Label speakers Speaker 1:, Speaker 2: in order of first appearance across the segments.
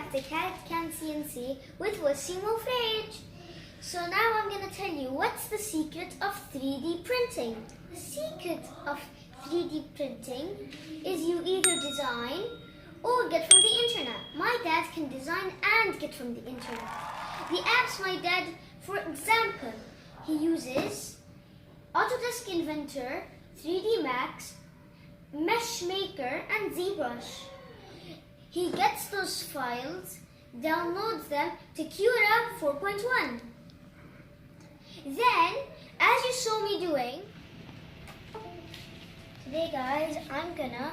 Speaker 1: back to CAD/CAM CNC with Waseemotubehd. So now I'm going to tell you what's the secret of 3D printing. The secret of 3D printing is you either design or get from the internet. My dad can design and get from the internet. The apps my dad, for example, he uses Autodesk Inventor, 3D Max, Mesh Maker and ZBrush. He gets those files, downloads them to Creality 4.1. Then, as you saw me doing, today guys, I'm gonna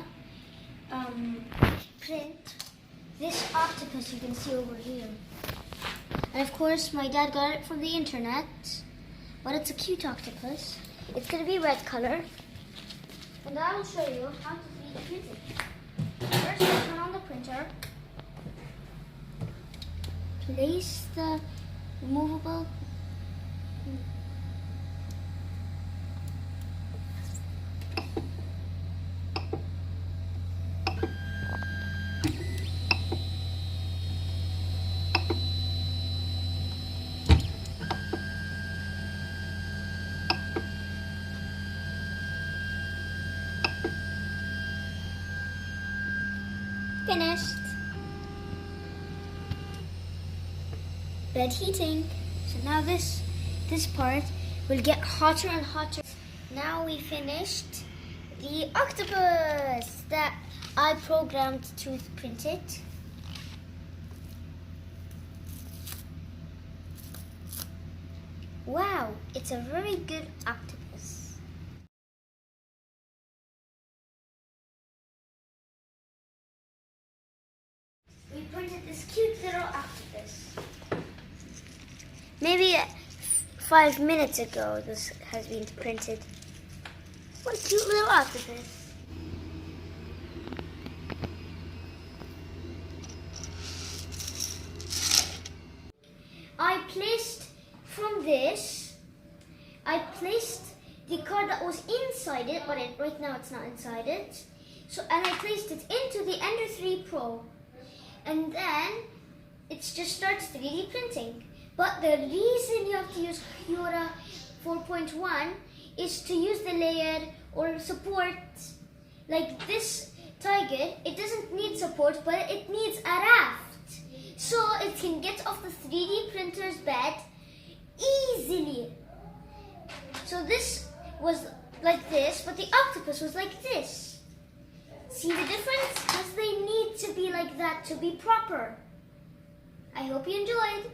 Speaker 1: print this octopus you can see over here. And of course, my dad got it from the internet, but it's a cute octopus. It's gonna be red color. And I will show you how to 3D print it. First, I turn on the printer. Place the removable. Finished. Bed heating. So now this part will get hotter and hotter. Now we finished the octopus that I programmed to print it. Wow, it's a very good octopus. We printed this cute little octopus. Maybe 5 minutes ago this has been printed. What a cute little octopus. I placed the card that was inside it, but right now it's not inside it. And I placed it into the Ender 3 Pro. And then it just starts 3D printing. But the reason you have to use Creality 4.1 is to use the layer or support. Like this tiger, it doesn't need support, but it needs a raft. So it can get off the 3D printer's bed easily. So this was like this, but the octopus was like this. See the difference? Because they need to be like that to be proper. I hope you enjoyed.